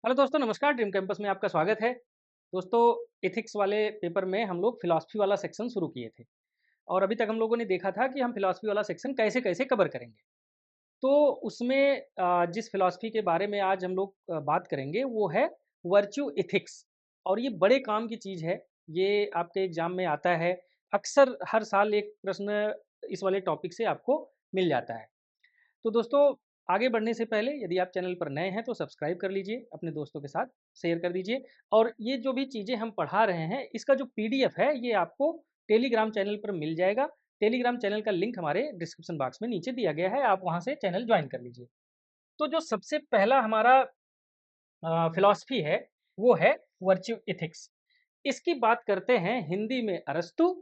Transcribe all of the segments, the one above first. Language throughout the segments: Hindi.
हेलो दोस्तों, नमस्कार। ड्रीम कैंपस में आपका स्वागत है। दोस्तों, एथिक्स वाले पेपर में हम लोग फिलॉसफी वाला सेक्शन शुरू किए थे और अभी तक हम लोगों ने देखा था कि हम फिलॉसफी वाला सेक्शन कैसे-कैसे कवर करेंगे। तो उसमें जिस फिलॉसफी के बारे में आज हम लोग बात करेंगे वो है वर्च्यू एथिक्स। और ये बड़े काम की चीज़ है। ये आपके एग्ज़ाम में आता है। अक्सर हर साल एक प्रश्न इस वाले टॉपिक से आपको मिल जाता है। तो दोस्तों, आगे बढ़ने से पहले यदि आप चैनल पर नए हैं तो सब्सक्राइब कर लीजिए, अपने दोस्तों के साथ शेयर कर दीजिए। और ये जो भी चीज़ें हम पढ़ा रहे हैं, इसका जो पीडीएफ है ये आपको टेलीग्राम चैनल पर मिल जाएगा। टेलीग्राम चैनल का लिंक हमारे डिस्क्रिप्शन बॉक्स में नीचे दिया गया है, आप वहाँ से चैनल ज्वाइन कर लीजिए। तो जो सबसे पहला हमारा फिलॉसफी है, वो है वर्च्यू एथिक्स। इसकी बात करते हैं हिंदी में अरस्तु,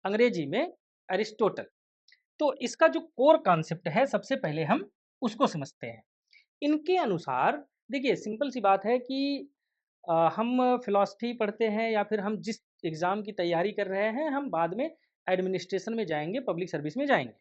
अंग्रेजी में अरिस्टोटल। तो इसका जो कोर कॉन्सेप्ट है, सबसे पहले हम उसको समझते हैं। इनके अनुसार देखिए, सिंपल सी बात है कि हम फिलॉसफी पढ़ते हैं या फिर हम जिस एग्ज़ाम की तैयारी कर रहे हैं, हम बाद में एडमिनिस्ट्रेशन में जाएँगे, पब्लिक सर्विस में जाएँगे।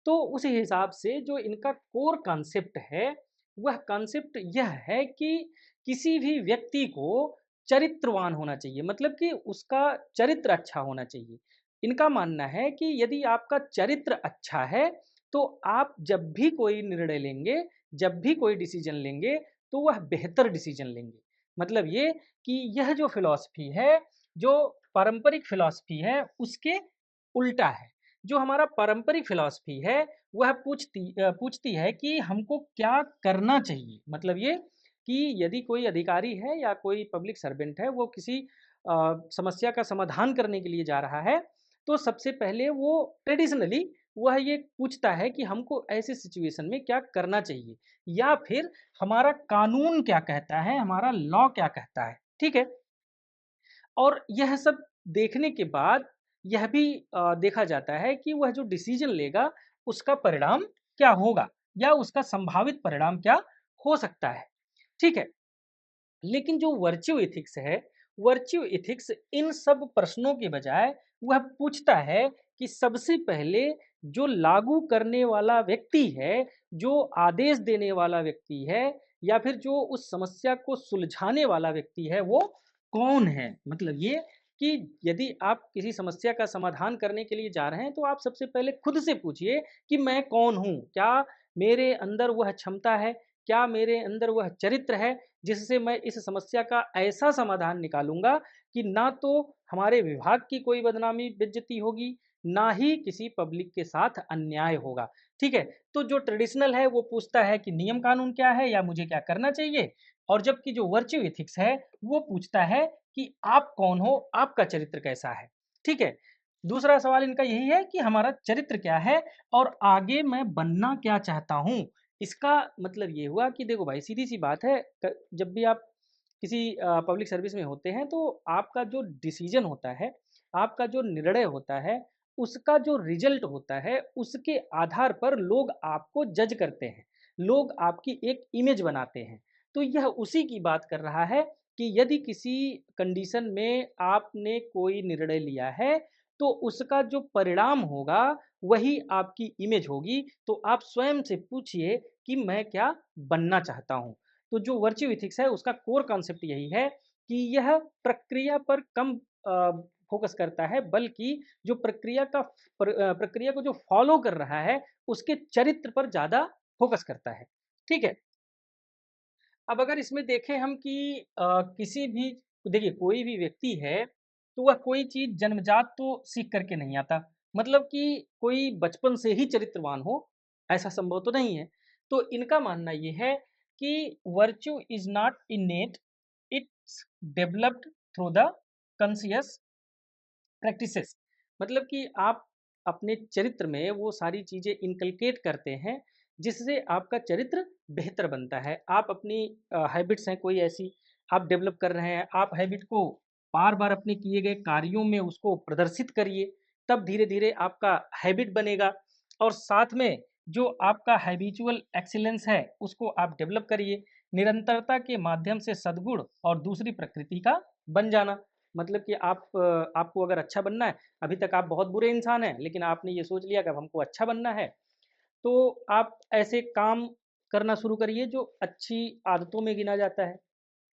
तो उस हिसाब से जो इनका कोर कॉन्सेप्ट है, वह कॉन्सेप्ट यह है कि किसी भी व्यक्ति को चरित्रवान होना चाहिए, मतलब कि उसका चरित्र अच्छा होना चाहिए। इनका मानना है कि यदि आपका चरित्र अच्छा है, तो आप जब भी कोई निर्णय लेंगे, जब भी कोई डिसीजन लेंगे, तो वह बेहतर डिसीजन लेंगे। मतलब ये कि यह जो फिलॉसफी है, जो पारंपरिक फिलॉसफी है, उसके उल्टा है। जो हमारा पारंपरिक फिलॉसफी है, वह पूछती है कि हमको क्या करना चाहिए। मतलब ये कि यदि कोई अधिकारी है या कोई पब्लिक सर्वेंट है, वो किसी समस्या का समाधान करने के लिए जा रहा है, तो सबसे पहले वो ट्रेडिशनली वह ये पूछता है कि हमको ऐसे सिचुएशन में क्या करना चाहिए, या फिर हमारा कानून क्या कहता है, हमारा लॉ क्या कहता है। ठीक है? और यह सब देखने के बाद यह भी देखा जाता है कि वह जो डिसीजन लेगा, उसका परिणाम क्या होगा या उसका संभावित परिणाम क्या हो सकता है। ठीक है? लेकिन जो वर्च्यू एथिक्स है, वर्च्यू एथिक्स इन सब प्रश्नों के बजाय वह पूछता है कि सबसे पहले जो लागू करने वाला व्यक्ति है, जो आदेश देने वाला व्यक्ति है, या फिर जो उस समस्या को सुलझाने वाला व्यक्ति है, वो कौन है। मतलब ये कि यदि आप किसी समस्या का समाधान करने के लिए जा रहे हैं, तो आप सबसे पहले खुद से पूछिए कि मैं कौन हूँ? क्या मेरे अंदर वह क्षमता है? क्या मेरे अंदर वह चरित्र है जिससे मैं इस समस्या का ऐसा समाधान निकालूँगा कि ना तो हमारे विभाग की कोई बदनामी बेइज्जती होगी, ना ही किसी पब्लिक के साथ अन्याय होगा। ठीक है? तो जो ट्रेडिशनल है वो पूछता है कि नियम कानून क्या है या मुझे क्या करना चाहिए? और जबकि जो वर्च्यू एथिक्स है, वो पूछता है कि आप कौन हो? आपका चरित्र कैसा है? ठीक है? दूसरा सवाल इनका यही है कि हमारा चरित्र क्या है और आगे मैं बनना क्या चाहता हूँ? इसका मतलब ये हुआ कि देखो भाई, सीधी-सी बात है, जब भी आप किसी पब्लिक सर्विस में होते हैं, तो आपका जो डिसीजन होता है, आपका जो निर्णय होता है, उसका जो रिजल्ट होता है, उसके आधार पर लोग आपको जज करते हैं। लोग आपकी एक इमेज बनाते हैं। तो यह उसी की बात कर रहा है कि यदि किसी कंडीशन में आपने कोई निर्णय लिया है, तो उसका जो परिणाम होगा, वही आपकी इमेज होगी। तो आप स्वयं से पूछिए कि मैं क्या बनना चाहता हूँ। तो जो वर्च्यू एथिक्स है, उसका कोर कॉन्सेप्ट यही है कि यह प्रक्रिया पर कम फोकस करता है, बल्कि जो प्रक्रिया को जो फॉलो कर रहा है, उसके चरित्र पर ज़्यादा फोकस करता है। ठीक है? अब अगर इसमें देखें हम कि किसी भी देखिए, कोई भी व्यक्ति है, तो वह कोई चीज़ जन्मजात तो सीख करके नहीं आता। मतलब कि कोई बचपन से ही चरित्रवान हो, ऐसा संभव तो नहीं है। तो इनका मानना ये है कि virtue is not इनेट, it's developed through the conscious practices. मतलब कि आप अपने चरित्र में वो सारी चीज़ें इनकलकेट करते हैं, जिससे आपका चरित्र बेहतर बनता है। आप अपनी हैबिट्स हैं कोई ऐसी, आप डेवलप कर रहे हैं, आप हैबिट को बार-बार अपने किए गए कार्यों में उसको प्रदर्शित करिए, तब धीरे-धीरे आपका हैबिट बनेगा। और साथ में जो आपका हैबिचुअल एक्सीलेंस है, उसको आप डेवलप करिए। निरंतरता के माध्यम से सद्गुण और दूसरी प्रकृति का बन जाना। मतलब कि आपको अगर अच्छा बनना है, अभी तक आप बहुत बुरे इंसान हैं, लेकिन आपने ये सोच लिया कि अब हमको अच्छा बनना है, तो आप ऐसे काम करना शुरू करिए जो अच्छी आदतों में गिना जाता है।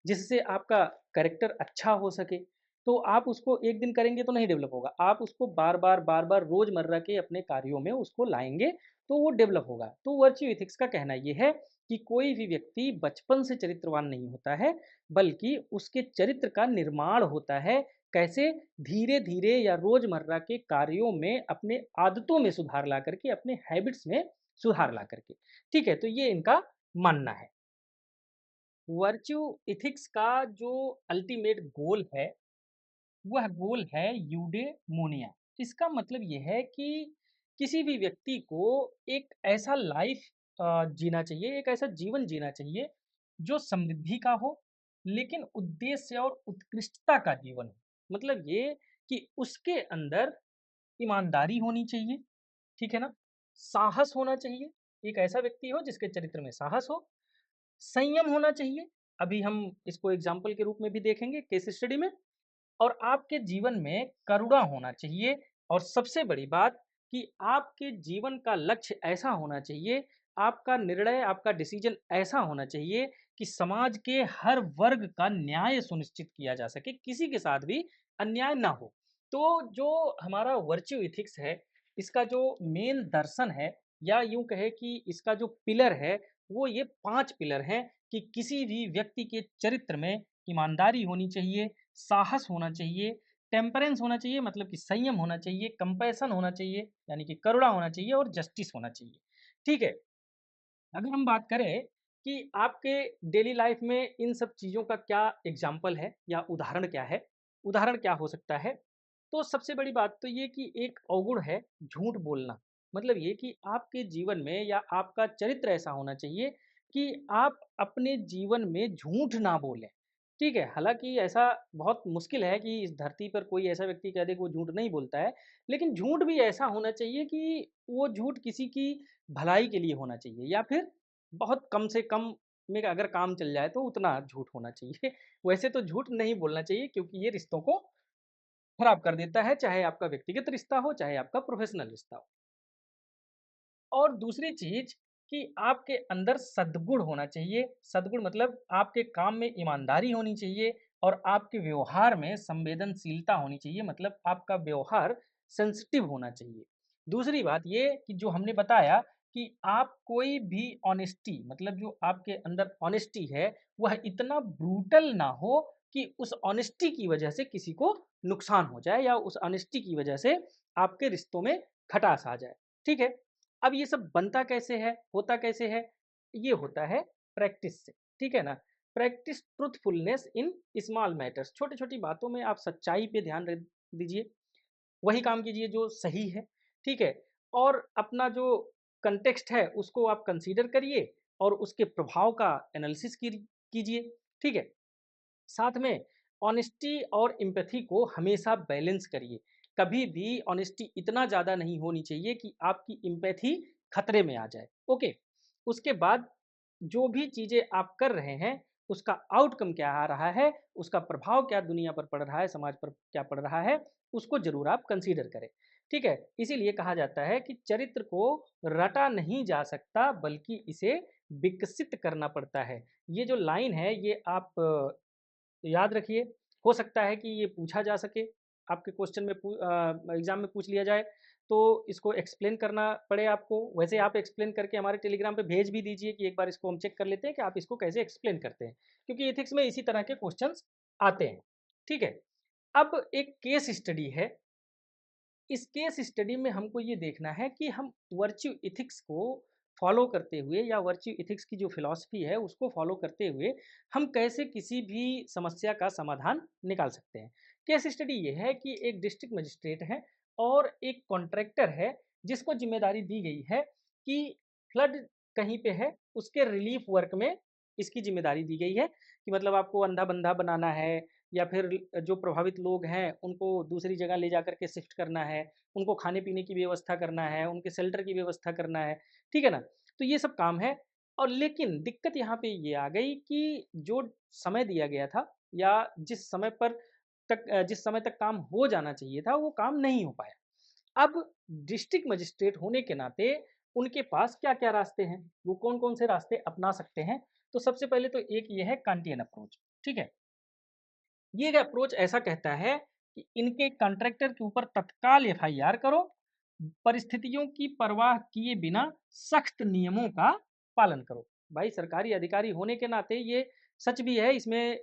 जिससे आपका कैरेक्टर अच्छा हो सके। तो आप उसको एक दिन करेंगे तो नहीं डेवलप होगा, आप उसको बार बार रोजमर्रा के अपने कार्यों में उसको लाएंगे तो वो डेवलप होगा। तो वर्च्यू इथिक्स का कहना ये है कि कोई भी व्यक्ति बचपन से चरित्रवान नहीं होता है, बल्कि उसके चरित्र का निर्माण होता है कैसे, धीरे धीरे या रोजमर्रा के कार्यों में अपने आदतों में सुधार ला करके, अपने हैबिट्स में सुधार ला करके। ठीक है, तो ये इनका मानना है। वर्च्यू इथिक्स का जो अल्टीमेट गोल है, वह गोल है यूडेमोनिया। इसका मतलब यह है कि किसी भी व्यक्ति को एक ऐसा लाइफ जीना चाहिए, एक ऐसा जीवन जीना चाहिए जो समृद्धि का हो, लेकिन उद्देश्य और उत्कृष्टता का जीवन हो। मतलब ये कि उसके अंदर ईमानदारी होनी चाहिए, ठीक है ना? साहस होना चाहिए, एक ऐसा व्यक्ति हो जिसके चरित्र में साहस हो, संयम होना चाहिए, अभी हम इसको एग्जाम्पल के रूप में भी देखेंगे केस स्टडी में, और आपके जीवन में करुणा होना चाहिए। और सबसे बड़ी बात कि आपके जीवन का लक्ष्य ऐसा होना चाहिए, आपका निर्णय, आपका डिसीजन ऐसा होना चाहिए कि समाज के हर वर्ग का न्याय सुनिश्चित किया जा सके, किसी के साथ भी अन्याय ना हो। तो जो हमारा वर्च्यू इथिक्स है, इसका जो मेन दर्शन है, या यूं कहे कि इसका जो पिलर है, वो ये 5 पिलर हैं कि किसी भी व्यक्ति के चरित्र में ईमानदारी होनी चाहिए, साहस होना चाहिए, टेम्परेंस होना चाहिए मतलब कि संयम होना चाहिए, कंपैशन होना चाहिए यानी कि करुणा होना चाहिए, और जस्टिस होना चाहिए। ठीक है, अगर हम बात करें कि आपके डेली लाइफ में इन सब चीज़ों का क्या एग्जाम्पल है या उदाहरण क्या है, उदाहरण क्या हो सकता है, तो सबसे बड़ी बात तो ये कि एक अवगुण है झूठ बोलना। मतलब ये कि आपके जीवन में या आपका चरित्र ऐसा होना चाहिए कि आप अपने जीवन में झूठ ना बोलें। ठीक है, हालांकि ऐसा बहुत मुश्किल है कि इस धरती पर कोई ऐसा व्यक्ति कह दे कि वो झूठ नहीं बोलता है, लेकिन झूठ भी ऐसा होना चाहिए कि वो झूठ किसी की भलाई के लिए होना चाहिए, या फिर बहुत कम से कम में अगर काम चल जाए तो उतना झूठ होना चाहिए। वैसे तो झूठ नहीं बोलना चाहिए, क्योंकि ये रिश्तों को खराब कर देता है, चाहे आपका व्यक्तिगत रिश्ता हो, चाहे आपका प्रोफेशनल रिश्ता हो। और दूसरी चीज कि आपके अंदर सद्गुण होना चाहिए। सद्गुण मतलब आपके काम में ईमानदारी होनी चाहिए, और आपके व्यवहार में संवेदनशीलता होनी चाहिए, मतलब आपका व्यवहार सेंसिटिव होना चाहिए। दूसरी बात ये कि जो हमने बताया कि आप कोई भी ऑनेस्टी, मतलब जो आपके अंदर ऑनेस्टी है, वह इतना ब्रूटल ना हो कि उस ऑनेस्टी की वजह से किसी को नुकसान हो जाए, या उस ऑनेस्टी की वजह से आपके रिश्तों में खटास आ जाए। ठीक है, अब ये सब बनता कैसे है, होता कैसे है? ये होता है प्रैक्टिस से, ठीक है ना? Practice truthfulness in small matters, छोटी-छोटी बातों में आप सच्चाई पे ध्यान दीजिए, वही काम कीजिए जो सही है, ठीक है? और अपना जो कॉन्टेक्स्ट है उसको आप कंसीडर करिए, और उसके प्रभाव का एनालिसिस कीजिए, ठीक है? साथ में ऑनेस्टी और एम्पैथी को हमेशा बैलेंस करिए। कभी भी ऑनेस्टी इतना ज़्यादा नहीं होनी चाहिए कि आपकी एम्पैथी खतरे में आ जाए। ओके, उसके बाद जो भी चीज़ें आप कर रहे हैं, उसका आउटकम क्या आ रहा है, उसका प्रभाव क्या दुनिया पर पड़ रहा है, समाज पर क्या पड़ रहा है, उसको ज़रूर आप कंसीडर करें। ठीक है, इसीलिए कहा जाता है कि चरित्र को रटा नहीं जा सकता, बल्कि इसे विकसित करना पड़ता है। ये जो लाइन है, ये आप याद रखिए, हो सकता है कि ये पूछा जा सके, आपके क्वेश्चन में एग्ज़ाम में पूछ लिया जाए, तो इसको एक्सप्लेन करना पड़े आपको। वैसे आप एक्सप्लेन करके हमारे टेलीग्राम पे भेज भी दीजिए कि एक बार इसको हम चेक कर लेते हैं कि आप इसको कैसे एक्सप्लेन करते हैं, क्योंकि एथिक्स में इसी तरह के क्वेश्चंस आते हैं। ठीक है, अब एक केस स्टडी है। इस केस स्टडी में हमको ये देखना है कि हम वर्च्यू इथिक्स को फॉलो करते हुए, या वर्च्यू इथिक्स की जो फिलॉसफी है उसको फॉलो करते हुए हम कैसे किसी भी समस्या का समाधान निकाल सकते हैं। केस स्टडी ये है कि एक डिस्ट्रिक्ट मजिस्ट्रेट है और एक कॉन्ट्रैक्टर है, जिसको जिम्मेदारी दी गई है कि फ्लड कहीं पे है, उसके रिलीफ वर्क में इसकी जिम्मेदारी दी गई है कि मतलब आपको अंधा बंधा बनाना है, या फिर जो प्रभावित लोग हैं उनको दूसरी जगह ले जा करके शिफ्ट करना है, उनको खाने-पीने की व्यवस्था करना है, उनके शेल्टर की व्यवस्था करना है, ठीक है ना? तो ये सब काम है। और लेकिन दिक्कत यहाँ पे ये आ गई कि जो समय दिया गया था, या जिस समय तक काम हो जाना चाहिए था, वो काम नहीं हो पाया। अब डिस्ट्रिक्ट मजिस्ट्रेट होने के नाते उनके पास क्या क्या रास्ते हैं, वो कौन कौन से रास्ते अपना सकते हैं? तो सबसे पहले तो एक ये है कांटियन अप्रोच। ठीक है। ये अप्रोच ऐसा कहता है कि इनके कॉन्ट्रैक्टर के ऊपर तत्काल एफआईआर करो, परिस्थितियों की परवाह किए बिना सख्त नियमों का पालन करो। भाई सरकारी अधिकारी होने के नाते ये सच भी है, इसमें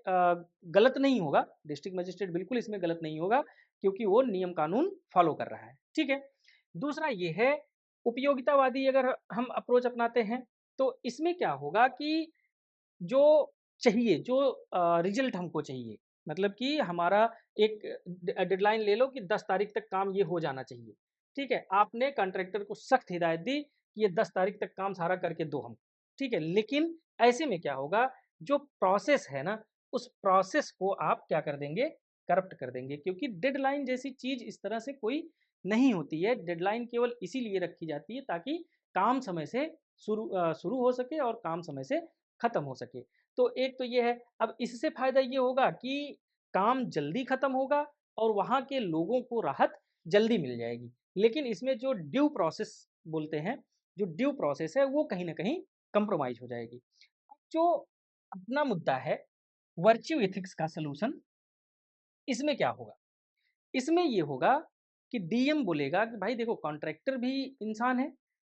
गलत नहीं होगा, डिस्ट्रिक्ट मजिस्ट्रेट बिल्कुल इसमें गलत नहीं होगा क्योंकि वो नियम कानून फॉलो कर रहा है। ठीक है। दूसरा ये है, उपयोगितावादी अगर हम अप्रोच अपनाते हैं तो इसमें क्या होगा कि जो चाहिए, जो रिजल्ट हमको चाहिए, मतलब कि हमारा एक डेडलाइन ले लो कि 10 तारीख तक काम ये हो जाना चाहिए। ठीक है, आपने कॉन्ट्रैक्टर को सख्त हिदायत दी कि ये 10 तारीख तक काम सारा करके दो हमको। ठीक है, लेकिन ऐसे में क्या होगा, जो प्रोसेस है ना, उस प्रोसेस को आप क्या कर देंगे, करप्ट कर देंगे, क्योंकि डेडलाइन जैसी चीज इस तरह से कोई नहीं होती है। डेडलाइन केवल इसीलिए रखी जाती है ताकि काम समय से शुरू हो सके और काम समय से खत्म हो सके। तो एक तो ये है। अब इससे फायदा ये होगा कि काम जल्दी खत्म होगा और वहाँ के लोगों को राहत जल्दी मिल जाएगी। लेकिन इसमें जो ड्यू प्रोसेस बोलते हैं, जो ड्यू प्रोसेस है वो कहीं न कहीं कंप्रोमाइज़ हो जाएगी। जो अपना मुद्दा है वर्च्यू एथिक्स का सॉल्यूशन, इसमें क्या होगा? इसमें ये होगा कि डीएम बोलेगा कि भाई देखो, कॉन्ट्रैक्टर भी इंसान है,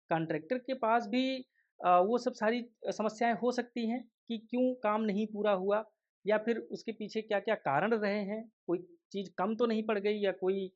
कॉन्ट्रैक्टर के पास भी वो सब सारी समस्याएं हो सकती हैं कि क्यों काम नहीं पूरा हुआ, या फिर उसके पीछे क्या क्या कारण रहे हैं, कोई चीज़ कम तो नहीं पड़ गई, या कोई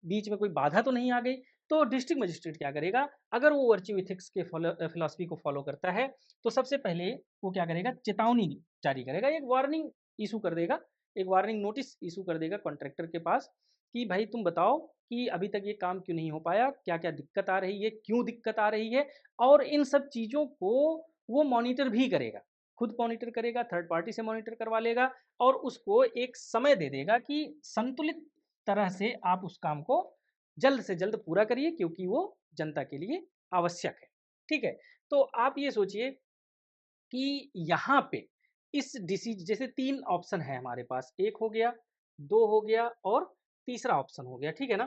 बीच में कोई बाधा तो नहीं आ गई। तो डिस्ट्रिक्ट मजिस्ट्रेट क्या करेगा, अगर वो वर्च्यू इथिक्स के फिलॉसफी को फॉलो करता है, तो सबसे पहले वो क्या करेगा, चेतावनी जारी करेगा, एक वार्निंग इशू कर देगा, एक वार्निंग नोटिस इशू कर देगा कॉन्ट्रैक्टर के पास कि भाई तुम बताओ कि अभी तक ये काम क्यों नहीं हो पाया, क्या क्या दिक्कत आ रही है, क्यों दिक्कत आ रही है। और इन सब चीज़ों को वो मॉनिटर भी करेगा, खुद मॉनिटर करेगा, थर्ड पार्टी से मॉनिटर करवा लेगा, और उसको एक समय दे देगा कि संतुलित तरह से आप उस काम को जल्द से जल्द पूरा करिए, क्योंकि वो जनता के लिए आवश्यक है। ठीक है। तो आप ये सोचिए कि यहाँ पे इस डिसीज जैसे 3 ऑप्शन है हमारे पास, 1 हो गया, 2 हो गया और तीसरा ऑप्शन हो गया, ठीक है ना?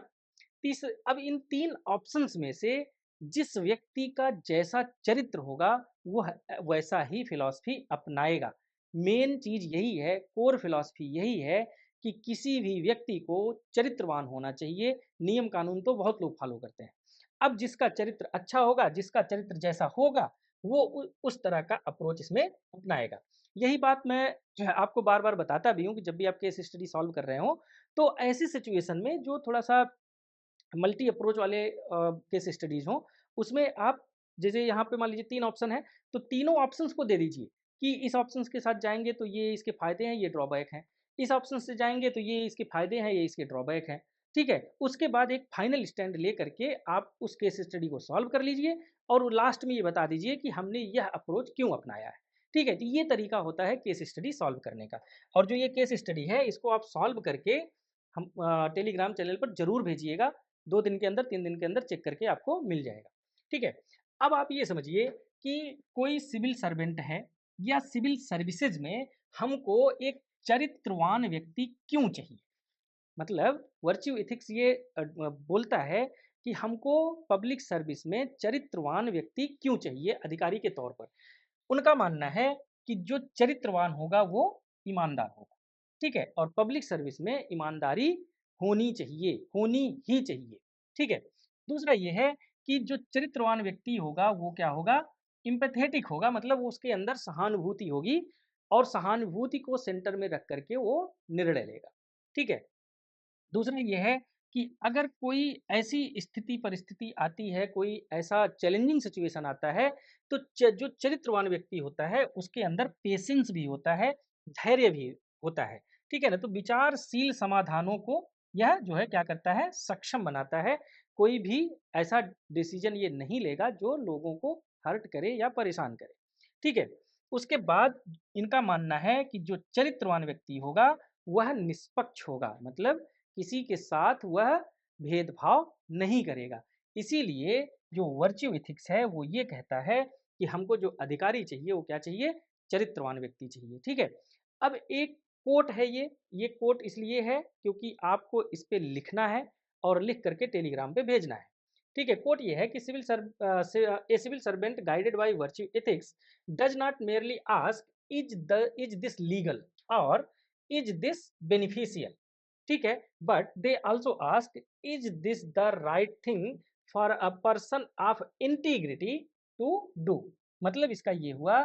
अब इन 3 ऑप्शंस में से जिस व्यक्ति का जैसा चरित्र होगा, वह वैसा ही फिलॉसफी अपनाएगा। मेन चीज़ यही है, कोर फिलॉसफी यही है कि किसी भी व्यक्ति को चरित्रवान होना चाहिए। नियम कानून तो बहुत लोग फॉलो करते हैं। अब जिसका चरित्र अच्छा होगा, जिसका चरित्र जैसा होगा, वो उस तरह का अप्रोच इसमें अपनाएगा। यही बात मैं जो है आपको बार-बार बताता भी हूँ कि जब भी आप केस स्टडी सॉल्व कर रहे हो, तो ऐसी सिचुएशन में जो थोड़ा-सा मल्टी अप्रोच वाले केस स्टडीज़ हों, उसमें आप जैसे यहाँ पे मान लीजिए 3 ऑप्शन है, तो तीनों ऑप्शंस को दे दीजिए कि इस ऑप्शंस के साथ जाएँगे तो ये इसके फ़ायदे हैं, ये ड्रॉबैक हैं। इस ऑप्शन से जाएँगे तो ये इसके फ़ायदे हैं, ये इसके ड्रॉबैक हैं। ठीक है? उसके बाद एक फाइनल स्टैंड लेकर के आप उस केस स्टडी को सॉल्व कर लीजिए और लास्ट में ये बता दीजिए कि हमने यह अप्रोच क्यों अपनाया है। ठीक है? तो ये तरीका होता है केस स्टडी सॉल्व करने का। और जो ये केस स्टडी है, इसको आप सॉल्व करके हम टेलीग्राम चैनल पर ज़रूर भेजिएगा। 2 दिन के अंदर, 3 दिन के अंदर चेक करके आपको मिल जाएगा। ठीक है? अब आप ये समझिए कि कोई सिविल सर्वेंट है या सिविल सर्विसेज में हमको एक चरित्रवान व्यक्ति क्यों चाहिए? मतलब वर्च्यू एथिक्स ये बोलता है कि हमको पब्लिक सर्विस में चरित्रवान व्यक्ति क्यों चाहिए अधिकारी के तौर पर। उनका मानना है कि जो चरित्रवान होगा वो ईमानदार होगा। ठीक है? और पब्लिक सर्विस में ईमानदारी होनी ही चाहिए। ठीक है? दूसरा ये है कि जो चरित्रवान व्यक्ति होगा वो क्या होगा? एम्पैथेटिक होगा, मतलब उसके अंदर सहानुभूति होगी और सहानुभूति को सेंटर में रख कर के वो निर्णय लेगा। ठीक है? दूसरा ये है कि अगर कोई ऐसी स्थिति परिस्थिति आती है, कोई ऐसा चैलेंजिंग सिचुएशन आता है, तो जो चरित्रवान व्यक्ति होता है उसके अंदर पेशेंस भी होता है, धैर्य भी होता है। ठीक है ना? तो विचारशील समाधानों को यह जो है क्या करता है, सक्षम बनाता है। कोई भी ऐसा डिसीजन ये नहीं लेगा जो लोगों को हर्ट करे या परेशान करे। ठीक है? उसके बाद इनका मानना है कि जो चरित्रवान व्यक्ति होगा वह निष्पक्ष होगा, मतलब किसी के साथ वह भेदभाव नहीं करेगा। इसीलिए जो वर्च्यू एथिक्स है वो ये कहता है कि हमको जो अधिकारी चाहिए वो क्या चाहिए? चरित्रवान व्यक्ति चाहिए। ठीक है? अब एक कोट है ये कोट इसलिए है क्योंकि आपको इस पे लिखना है और लिख करके टेलीग्राम पे भेजना है। ठीक है? कोट ये है कि a civil servant guided by virtue ethics does not merely ask is this legal और इज दिस बेनिफिशियल, ठीक है। But they also ask is this the right thing for a person of integrity to do. मतलब इसका ये हुआ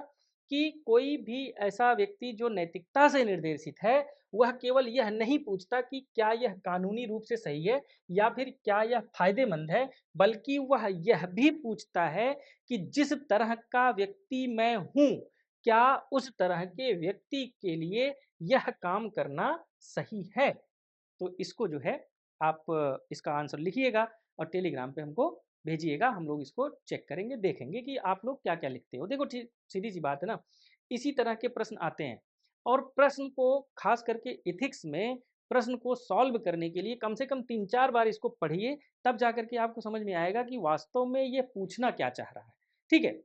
कि कोई भी ऐसा व्यक्ति जो नैतिकता से निर्देशित है, वह केवल यह नहीं पूछता कि क्या यह कानूनी रूप से सही है या फिर क्या यह फायदेमंद है, बल्कि वह यह भी पूछता है कि जिस तरह का व्यक्ति मैं हूं, क्या उस तरह के व्यक्ति के लिए यह काम करना सही है। तो इसको जो है आप इसका आंसर लिखिएगा और टेलीग्राम पे हमको भेजिएगा, हम लोग इसको चेक करेंगे, देखेंगे कि आप लोग क्या क्या लिखते हो। देखो सीधी सी बात है ना, इसी तरह के प्रश्न आते हैं और प्रश्न को खास करके इथिक्स में प्रश्न को सॉल्व करने के लिए कम से कम 3-4 बार इसको पढ़िए, तब जाकर के आपको समझ में आएगा कि वास्तव में ये पूछना क्या चाह रहा है, ठीक है।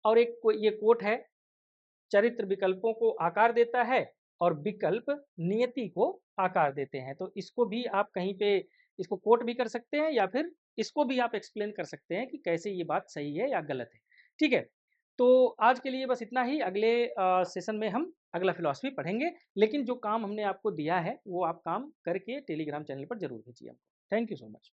और एक ये कोट है, चरित्र विकल्पों को आकार देता है और विकल्प नियति को आकार देते हैं। तो इसको भी आप कहीं पे इसको कोट भी कर सकते हैं या फिर इसको भी आप एक्सप्लेन कर सकते हैं कि कैसे ये बात सही है या गलत है, ठीक है। तो आज के लिए बस इतना ही। अगले सेशन में हम अगला फिलॉसफी पढ़ेंगे, लेकिन जो काम हमने आपको दिया है वो आप काम करके टेलीग्राम चैनल पर जरूर भेजिए हमको। Thank you so much.